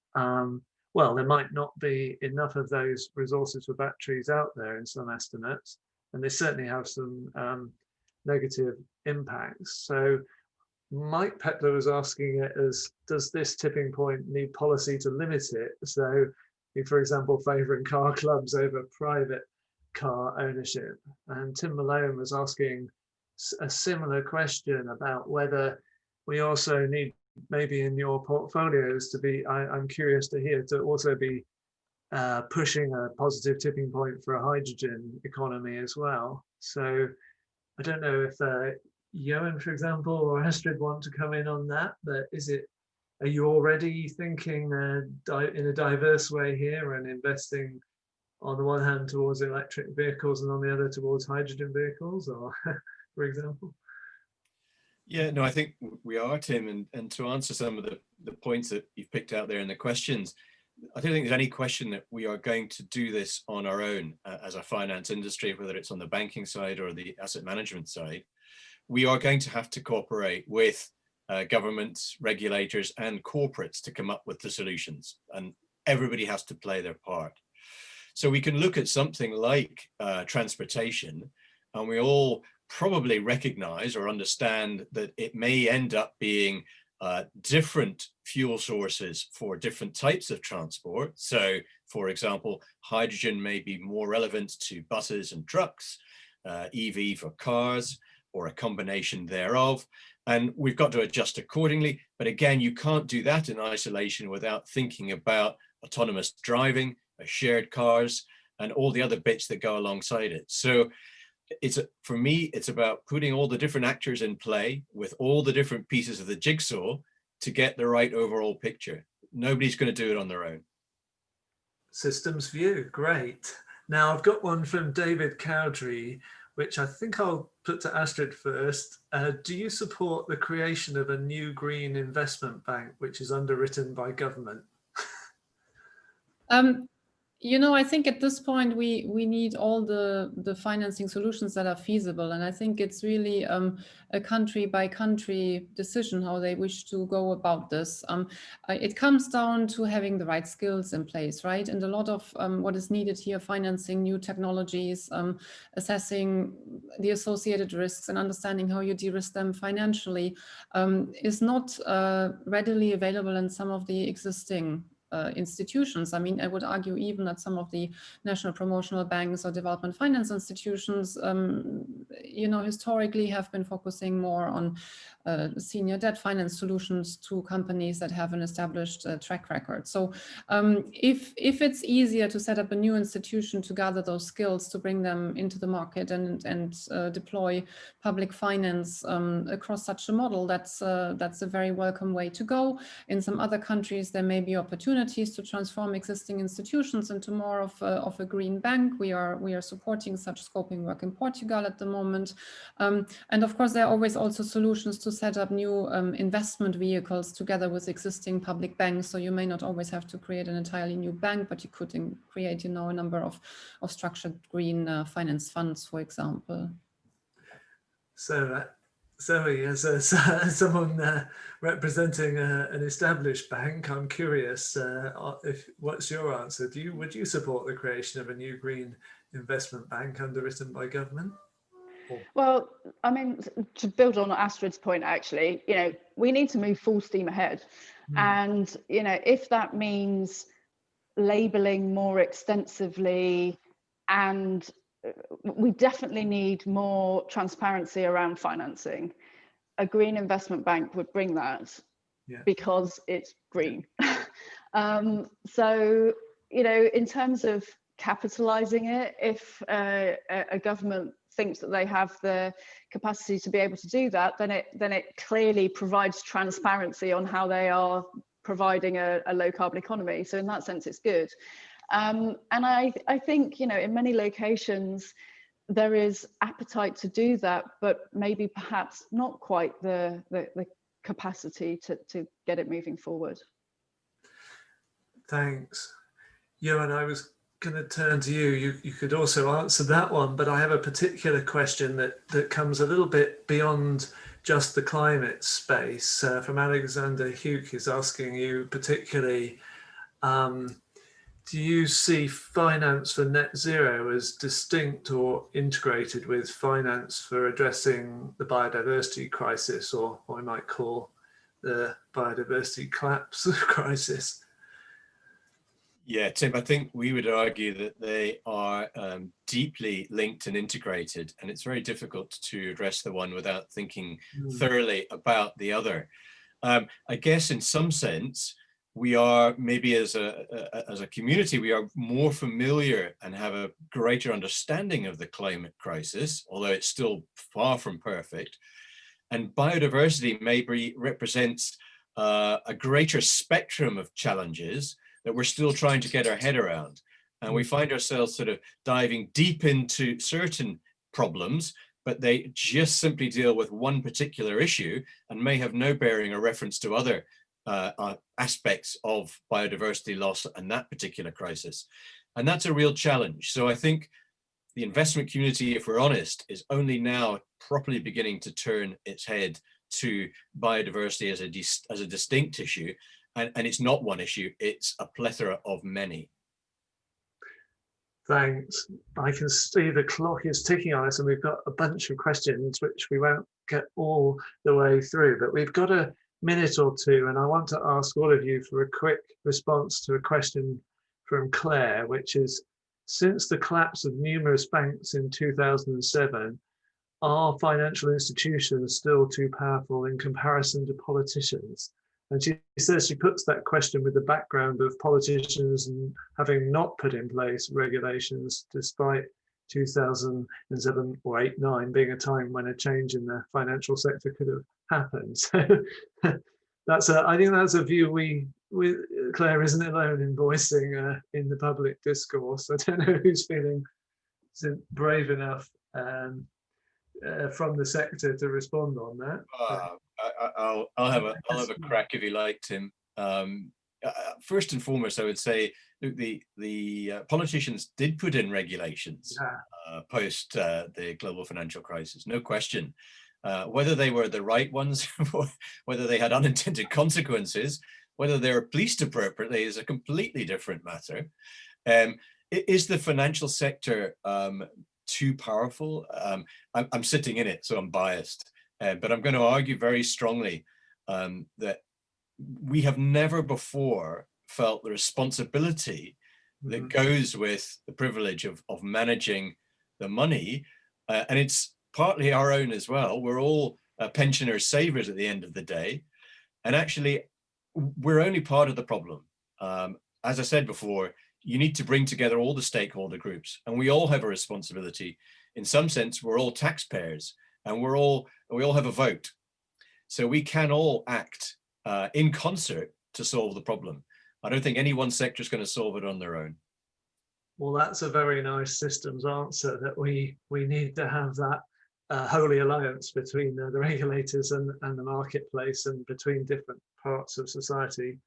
well, there might not be enough of those resources for batteries out there in some estimates, and they certainly have some negative impacts. So Mike Pepler was asking it as, does this tipping point need policy to limit it? So, for example, favouring car clubs over private car ownership. And Tim Lenton was asking a similar question about whether we also need, maybe in your portfolios, to be, I'm curious to hear, to also be pushing a positive tipping point for a hydrogen economy as well. So I don't know if Eoin, for example, or Astrid want to come in on that, but are you already thinking in a diverse way here and investing on the one hand towards electric vehicles and on the other towards hydrogen vehicles, or for example? Yeah, no, I think we are, Tim, and to answer some of the points that you've picked out there in the questions, I don't think there's any question that we are going to do this on our own as a finance industry, whether it's on the banking side or the asset management side. We are going to have to cooperate with governments, regulators, and corporates to come up with the solutions, and everybody has to play their part. So we can look at something like transportation, and we all probably recognize or understand that it may end up being different fuel sources for different types of transport. So, for example, hydrogen may be more relevant to buses and trucks, EV for cars, or a combination thereof. And we've got to adjust accordingly. But again, you can't do that in isolation without thinking about autonomous driving, shared cars, and all the other bits that go alongside it. So for me, it's about putting all the different actors in play with all the different pieces of the jigsaw to get the right overall picture. Nobody's going to do it on their own. Systems view, great. Now I've got one from David Cowdrey, which I think I'll put to Astrid first. Do you support the creation of a new green investment bank, which is underwritten by government? You know, I think at this point we need all the financing solutions that are feasible, and I think it's really a country by country decision how they wish to go about this. It comes down to having the right skills in place, right? And a lot of what is needed here, financing new technologies, assessing the associated risks, and understanding how you de-risk them financially, is not readily available in some of the existing institutions. I mean, I would argue even that some of the national promotional banks or development finance institutions, you know, historically have been focusing more on senior debt finance solutions to companies that have an established track record. So if it's easier to set up a new institution to gather those skills, to bring them into the market and deploy public finance across such a model, that's a very welcome way to go. In some other countries, there may be opportunities to transform existing institutions into more of a green bank. We are supporting such scoping work in Portugal at the moment. And of course, there are always also solutions to set up new investment vehicles together with existing public banks. So you may not always have to create an entirely new bank, but you could create, you know, a number of structured green finance funds, for example. So, Zoe, as someone representing an established bank, I'm curious, what's your answer? Would you support the creation of a new green investment bank underwritten by government? Well, I mean, to build on Astrid's point, actually, you know, we need to move full steam ahead. And, you know, if that means labeling more extensively, and we definitely need more transparency around financing, a green investment bank would bring that, because it's green. So, you know, in terms of capitalizing it, if a government thinks that they have the capacity to be able to do that, then it clearly provides transparency on how they are providing a low carbon economy. So in that sense, it's good. And I think, you know, in many locations, there is appetite to do that, but maybe perhaps not quite the capacity to get it moving forward. Thanks. Eoin, I was going to turn to you. You could also answer that one, but I have a particular question that comes a little bit beyond just the climate space. From Alexander Hugh is asking you particularly, do you see finance for net zero as distinct or integrated with finance for addressing the biodiversity crisis, or what I might call the biodiversity collapse crisis? Yeah, Tim, I think we would argue that they are deeply linked and integrated, and it's very difficult to address the one without thinking thoroughly about the other. I guess in some sense, we are maybe as a community, we are more familiar and have a greater understanding of the climate crisis, although it's still far from perfect. And biodiversity maybe represents a greater spectrum of challenges that we're still trying to get our head around. And we find ourselves sort of diving deep into certain problems, but they just simply deal with one particular issue and may have no bearing or reference to other aspects of biodiversity loss and that particular crisis. And that's a real challenge. So I think the investment community, if we're honest, is only now properly beginning to turn its head to biodiversity as a distinct issue. And it's not one issue, it's a plethora of many. Thanks. I can see the clock is ticking on us, and we've got a bunch of questions which we won't get all the way through, but we've got a minute or two, and I want to ask all of you for a quick response to a question from Claire, which is, since the collapse of numerous banks in 2007, are financial institutions still too powerful in comparison to politicians? And she says she puts that question with the background of politicians and having not put in place regulations despite 2007 or 8-9 being a time when a change in the financial sector could have happened. So I think that's a view Claire isn't alone in voicing in the public discourse. I don't know who's feeling brave enough from the sector to respond on that. I'll have a crack if you like, Tim. first and foremost, I would say the politicians did put in regulations post the global financial crisis, no question. Whether they were the right ones, whether they had unintended consequences, whether they were policed appropriately is a completely different matter. Is the financial sector too powerful? I'm sitting in it, so I'm biased, but I'm going to argue very strongly that we have never before felt the responsibility that goes with the privilege of managing the money, and it's partly our own as well. We're all pensioners, savers at the end of the day, and actually we're only part of the problem. As I said before, you need to bring together all the stakeholder groups, and we all have a responsibility. In some sense, we're all taxpayers, and we all have a vote, so we can all act in concert to solve the problem. I don't think any one sector is going to solve it on their own. Well, that's a very nice systems answer, that we need to have that holy alliance between the regulators and the marketplace, and between different parts of society.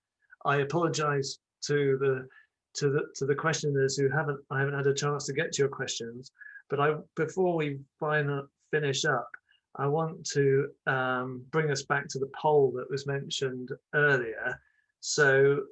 I apologise to the questioners who I haven't had a chance to get to your questions, but before we finish up, I want to bring us back to the poll that was mentioned earlier. So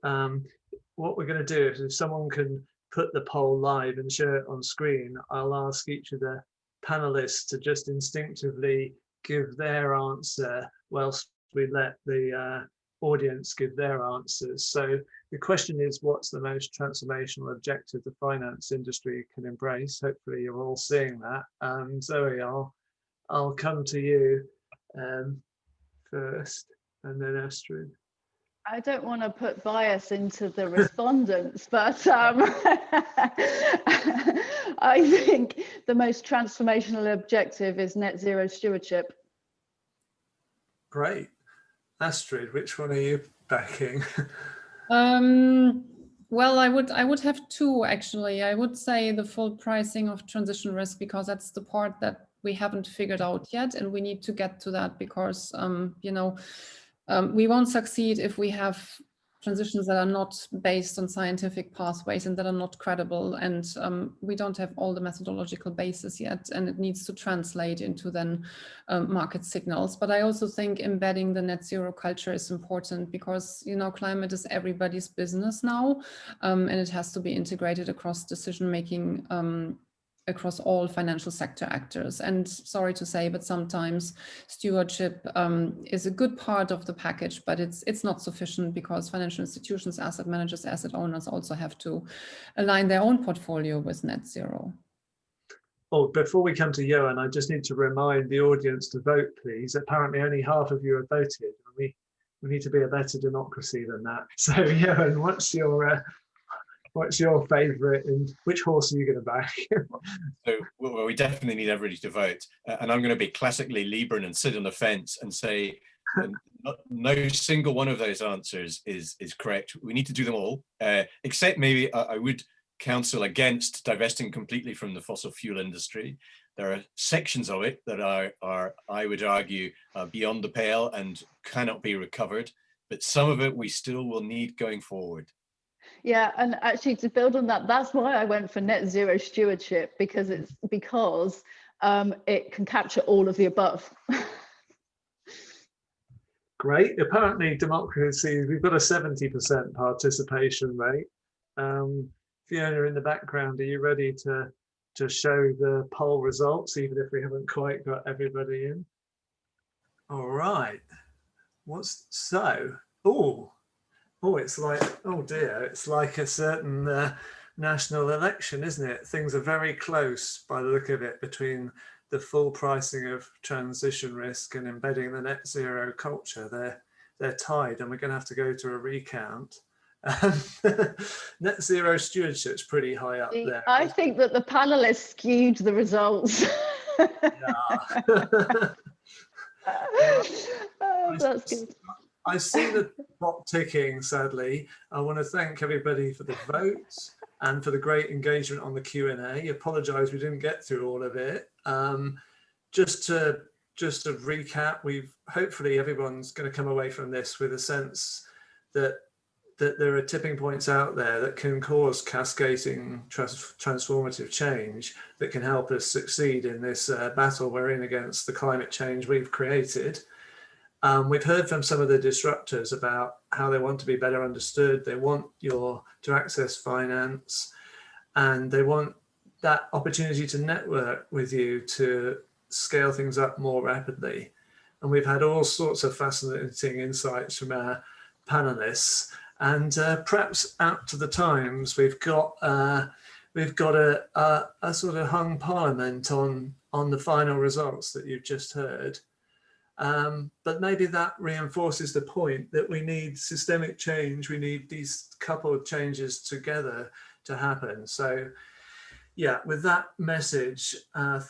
what we're going to do is, if someone can put the poll live and share it on screen, I'll ask each of the panelists to just instinctively give their answer whilst we let the audience give their answers. So the question is, what's the most transformational objective the finance industry can embrace? Hopefully you're all seeing that. Zoe, I'll come to you first, and then Astrid. I don't want to put bias into the respondents, but I think the most transformational objective is net zero stewardship. Great. Astrid, which one are you backing? Well, I would have two, actually. I would say the full pricing of transition risk, because that's the part that we haven't figured out yet, and we need to get to that, because we won't succeed if we have transitions that are not based on scientific pathways and that are not credible, and we don't have all the methodological basis yet, and it needs to translate into then market signals. But I also think embedding the net zero culture is important, because climate is everybody's business now, and it has to be integrated across decision making across all financial sector actors. And sorry to say, but sometimes stewardship is a good part of the package, but it's not sufficient, because financial institutions, asset managers, asset owners also have to align their own portfolio with net zero. Oh, before we come to Eoin, I just need to remind the audience to vote, please. Apparently only half of you have voted. We need to be a better democracy than that. So Eoin, what's your favourite, and which horse are you going to back? So well, we definitely need everybody to vote, and I'm going to be classically Libran and sit on the fence and say no single one of those answers is correct. We need to do them all, except maybe I would counsel against divesting completely from the fossil fuel industry. There are sections of it that are I would argue beyond the pale and cannot be recovered, but some of it we still will need going forward. Yeah, and actually to build on that, that's why I went for net zero stewardship, because it can capture all of the above. Great. Apparently democracy, we've got a 70% participation rate. Fiona, in the background, are you ready to show the poll results, even if we haven't quite got everybody in? All right. Oh, it's like, oh dear, it's like a certain national election, isn't it? Things are very close by the look of it, between the full pricing of transition risk and embedding the net zero culture. They're tied, and we're going to have to go to a recount. Net zero stewardship's pretty high up there. I think that the panelists skewed the results. Oh, that's good. I see the clock ticking, sadly. I want to thank everybody for the votes and for the great engagement on the Q&A. Apologise we didn't get through all of it. Just to hopefully everyone's going to come away from this with a sense that that there are tipping points out there that can cause cascading transformative change that can help us succeed in this battle we're in against the climate change we've created. We've heard from some of the disruptors about how they want to be better understood. They want to access finance, and they want that opportunity to network with you to scale things up more rapidly. And we've had all sorts of fascinating insights from our panelists. And perhaps out to the times, we've got a sort of hung parliament on the final results that you've just heard. But maybe that reinforces the point that we need systemic change. We need these coupled changes together to happen. So yeah, with that message,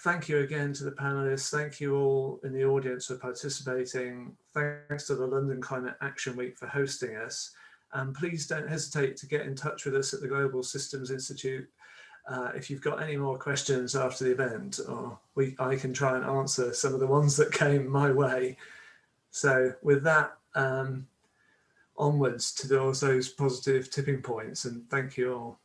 thank you again to the panelists. Thank you all in the audience for participating. Thanks to the London Climate Action Week for hosting us. And please don't hesitate to get in touch with us at the Global Systems Institute if you've got any more questions after the event, or I can try and answer some of the ones that came my way. So with that, onwards to those positive tipping points, and thank you all.